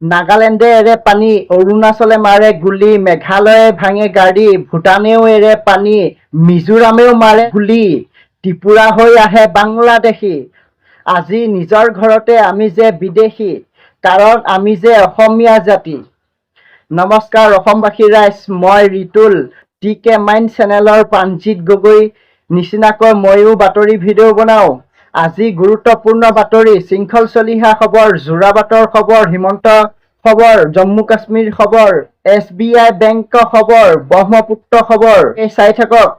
নাগালেণ্ডে এৰে পানী, অৰুণাচলে মাৰে গুলী, মেঘালয়ে ভাঙে গাড়ী, ভূটানেও এৰে পানী, মিজোৰামেও মাৰে গুলী, ত্ৰিপুৰা হৈ আহে বাংলাদেশী। আজি নিজৰ ঘৰতে আমি যে বিদেশী, কাৰণ আমি যে অসমীয়া জাতি। নমস্কাৰ অসমবাসী ৰাইজ, মই ৰিতুল, TK মাইণ্ড চেনেলৰ প্ৰাণজিৎ গগৈ নিচিনাকৈ ময়ো বাতৰি ভিডিঅ' বনাওঁ। আজি গুৰুত্বপূৰ্ণ বাতৰি, শৃংখল চলিহা খবৰ, যোৰাবাটৰ খবৰ, হিমন্ত খবৰ, জম্মু কাশ্মীৰ খবৰ, SBI বেংক খবৰ, ব্ৰহ্মপুত্ৰ খবৰ, এই চাই থাকক।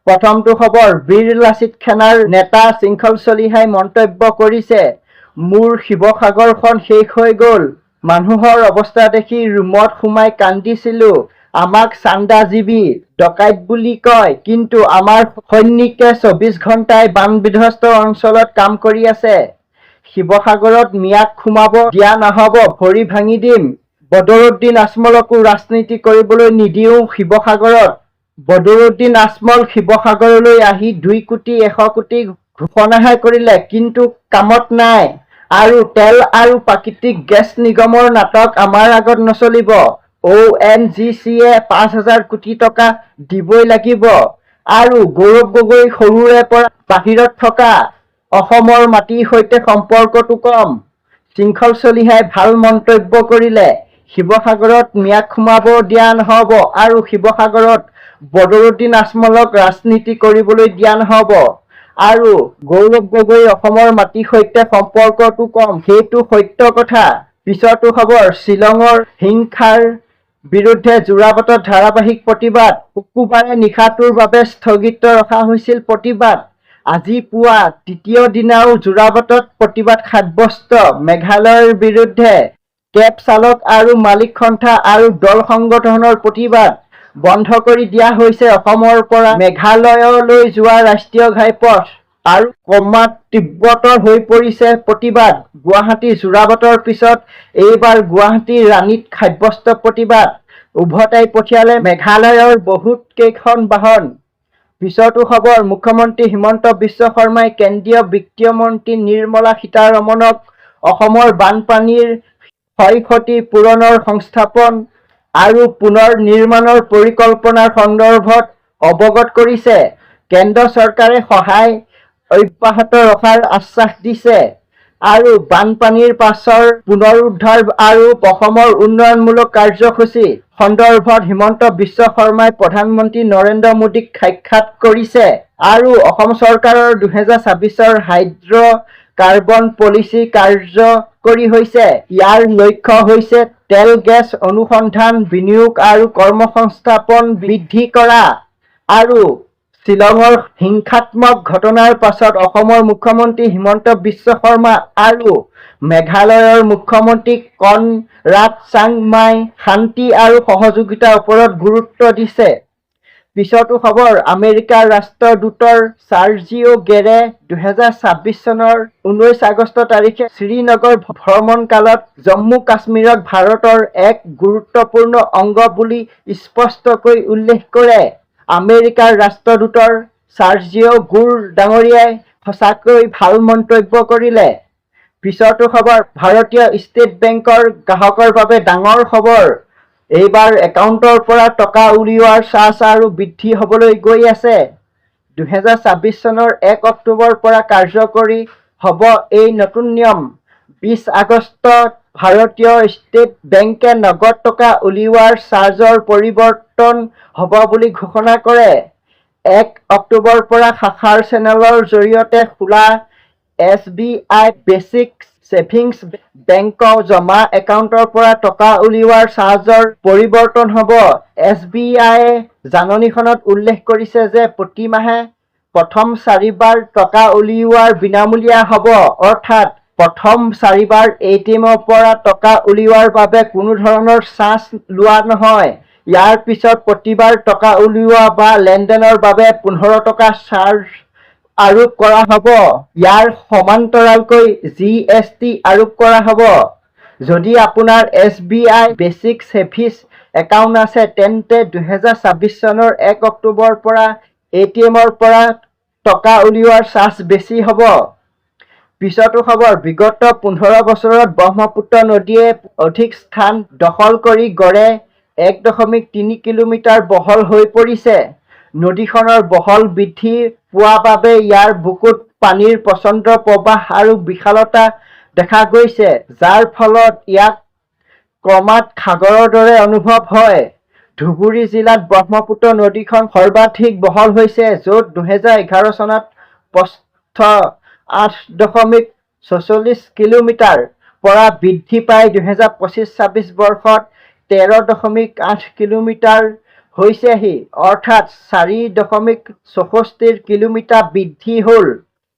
প্ৰথমটো খবৰ, বীৰ লাচিত সেনাৰ নেতা শৃংখল চলিহাই মন্তব্য কৰিছে, মোৰ শিৱসাগৰখন শেষ হৈ গ'ল। মানুহৰ অৱস্থা দেখি ৰুমত সোমাই কান্দিছিলো। আমাক চান্দাজীৱী, ডকাইত বুলি কয়, কিন্তু আমাৰ সৈনিকে 24 ঘণ্টাই বানবিধ্বস্ত অঞ্চলত কাম কৰি আছে। শিৱসাগৰত মিয়াক সোমাব দিয়া নহ'ব, ভৰি ভাঙি দিম। বদৰুদ্দিন আজমলকো ৰাজনীতি কৰিবলৈ নিদিওঁ শিৱসাগৰত। বদৰুদ্দিন আজমল শিৱসাগৰলৈ আহি 2 কোটি 100 কোটি ঘোষণাহে কৰিলে, কিন্তু কামত নাই। আৰু তেল আৰু প্ৰাকৃতিক গেছ নিগমৰ নাটক আমাৰ আগত নচলিব। ONGC-য়ে 5,000 কোটি টকা দিবই লাগিব। আৰু গৌৰৱ গগৈ সৰুৰে পৰা বাহিৰত থকা, অসমৰ মাটিৰ সৈতে সম্পৰ্কটো কম। শৃংখল চলিহাই ভাল মন্তব্য কৰিলে, শিৱসাগৰত মিয়াক সোমাব দিয়া নহ'ব আৰু শিৱসাগৰত বদৰুদ্দিন আজমলক ৰাজনীতি কৰিবলৈ দিয়া নহ'ব। আৰু গৌৰৱ গগৈ অসমৰ মাটিৰ সৈতে সম্পৰ্কটো কম, সেইটো সত্য কথা। পিছৰটো খবৰ, শ্বিলঙৰ হিংসাৰ বিৰুদ্ধে যোৰাবাটত ধাৰাবাহিক প্ৰতিবাদ, শুকুৰবাৰে নিশাটোৰ বাবে স্থগিত ৰখা হৈছিল প্ৰতিবাদ। আজি পুৱা তৃতীয় দিনাও যোৰাবাটত প্ৰতিবাদ সাব্যস্ত। মেঘালয়ৰ বিৰুদ্ধে কেব চালক আৰু মালিক সন্থা আৰু দল সংগঠনৰ প্ৰতিবাদ। বন্ধ কৰি দিয়া হৈছে অসমৰ পৰা মেঘালয়লৈ যোৱা ৰাষ্ট্ৰীয় ঘাইপথ। আৰু ক্ৰমাৎ তীব্ৰতৰ হৈ পৰিছে প্ৰতিবাদ। গুৱাহাটী যোৰাবাটৰ পিছত এইবাৰ গুৱাহাটী ৰাণীত সাব্যস্ত প্ৰতিবাদ। উভতাই পঠিয়ালে মেঘালয়ৰ বহুত কেইখন বাহন। পিছৰটো খবৰ, মুখ্যমন্ত্ৰী হিমন্ত বিশ্ব শৰ্মাই কেন্দ্ৰীয় বিত্ত মন্ত্ৰী নিৰ্মলা সীতাৰমণক অসমৰ বানপানীৰ ক্ষয়-ক্ষতি পূৰণৰ সংস্থাপন আৰু পুনৰ নিৰ্মাণৰ পৰিকল্পনাৰ সন্দৰ্ভত অৱগত কৰিছে। কেন্দ্ৰ চৰকাৰে সহায় অব্যাহত ৰখাৰ আশ্বাস দিছে আৰু বানপানীৰ পাছৰ পুনৰুদ্ধাৰ আৰু অসমৰ উন্নয়নমূলক কাৰ্যসূচী সন্দৰ্ভত হিমন্ত বিশ্ব শৰ্মাই প্ৰধানমন্ত্ৰী নৰেন্দ্ৰ মোদীক সাক্ষাৎ কৰিছে আৰু অসম চৰকাৰৰ 2026ৰ হাইড্ৰ কাৰ্বন পলিচি কাৰ্যকৰী হৈছে। ইয়াৰ লক্ষ্য হৈছে তেল গেছ অনুসন্ধান, বিনিয়োগ আৰু কৰ্মসংস্থাপন বৃদ্ধি কৰা। আৰু শ্বিলঙৰ হিংসাত্মক ঘটনাৰ পাছত অসমৰ মুখ্যমন্ত্ৰী হিমন্ত বিশ্ব শৰ্মা আৰু মেঘালয়ৰ মুখ্যমন্ত্ৰী কনৰাড চাংমাই শান্তি আৰু সহযোগিতাৰ ওপৰত গুৰুত্ব দিছে। পিছৰটো খবৰ, আমেৰিকাৰ ৰাষ্ট্ৰদূতৰ চাৰ্জিঅ' গেৰে 2026 চনৰ 19 আগষ্ট তাৰিখে শ্ৰীনগৰ ভ্ৰমণকালত জম্মু কাশ্মীৰক ভাৰতৰ এক গুৰুত্বপূৰ্ণ অংগ বুলি স্পষ্টকৈ উল্লেখ কৰে। আমেৰিকাৰ ৰাষ্ট্ৰদূতৰ চাৰ্জিঅ' গুৰ ডাঙৰীয়াই সঁচাকৈ ভাল মন্তব্য কৰিলে। পিছৰটো খবৰ, ভাৰতীয় ষ্টেট বেংকৰ গ্ৰাহকৰ বাবে ডাঙৰ খবৰ। এইবাৰ একাউণ্টৰ পৰা টকা উলিওৱাৰ চাৰ্জ আৰু বৃদ্ধি হ'বলৈ গৈ আছে। 2026 চনৰ 1 অক্টোবৰৰ পৰা কাৰ্যকৰী হ'ব এই নতুন নিয়ম। 20 আগষ্টত ভাৰতীয় ষ্টেট বেংকে নগদ টকা উলিওৱাৰ চাৰ্জৰ পৰিৱৰ্তন হ'ব বুলি ঘোষণা কৰে। 1 অক্টোবৰৰ পৰা শাখাৰ চেনেলৰ জৰিয়তে খোলা SBI বেচিক ছেভিংছ বেংকৰ জমা একাউণ্টৰ পৰা টকা উলিওৱাৰ চাৰ্জৰ পৰিৱৰ্তন হ'ব। SBIয়ে জাননীখনত উল্লেখ কৰিছে যে প্ৰতি মাহে প্ৰথম 4 বাৰ টকা উলিওৱাৰ বিনামূলীয়া হ'ব, অৰ্থাৎ প্ৰথম 4 বাৰ ATMৰ পৰা টকা উলিওৱাৰ বাবে কোনো ধৰণৰ চাৰ্জ লোৱা নহয়। ইয়াৰ পিছত প্ৰতিবাৰ টকা উলিওৱা বা লেনদেনৰ বাবে 15 টকা চাৰ্জ আৰোপ কৰা হ'ব। ইয়াৰ সমান্তৰালকৈ GST আৰোপ কৰা হ'ব। যদি আপোনাৰ SBI বেচিক ছেভিংছ একাউণ্ট আছে, তেন্তে 2026 চনৰ 1 অক্টোবৰৰ পৰা ATMৰ পৰা টকা উলিওৱাৰ চাৰ্জ বেছি হ'ব। পিছতো খবৰ, বিগত 15 বছৰত ব্ৰহ্মপুত্ৰ নদীয়ে অধিক স্থান দখল কৰি গড়ে 1.3 কিলোমিটাৰ বহল হৈ পৰিছে। নদীখনৰ বহল বৃদ্ধি পোৱাৰ বাবে ইয়াৰ বুকুত পানীৰ প্ৰচণ্ড প্ৰৱাহ আৰু বিশালতা দেখা গৈছে, যাৰ ফলত ইয়াক ক্ৰমাৎ সাগৰৰ দৰে অনুভৱ হয়। ধুবুৰী জিলাত ব্ৰহ্মপুত্ৰ নদীখন সৰ্বাধিক বহল হৈছে, য'ত 2011 চনত প্ৰস্থ 8.46 কিলোমিটাৰ পৰা বৃদ্ধি পাই 2025-26 বৰ্ষত 13.8 কিলোমিটাৰ হৈছেহি, অৰ্থাৎ 4.64 কিলোমিটাৰ বৃদ্ধি হ'ল।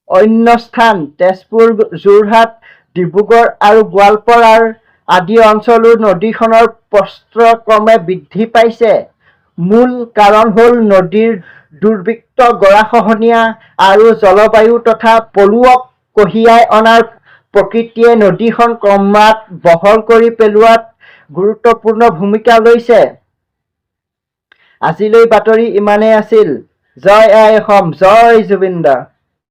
অন্য স্থান তেজপুৰ, যোৰহাট, ডিব্ৰুগড় আৰু গোৱালপাৰাৰ আদি অঞ্চলো নদীখনৰ প্ৰস্থ ক্ৰমে বৃদ্ধি পাইছে। মূল কাৰণ হ'ল নদীৰ দুৰ্বৃত্ত গৰাখহনীয়া আৰু জলবায়ু তথা পলুৱক কঢ়িয়াই অনাৰ প্ৰকৃতিয়ে নদীখন ক্ৰমাৎ বহল কৰি পেলোৱাত গুৰুত্বপূৰ্ণ ভূমিকা লৈছে। আজিলৈ বাতৰি ইমানেই আছিল। জয় আই অসম, জয় জুবিন দা।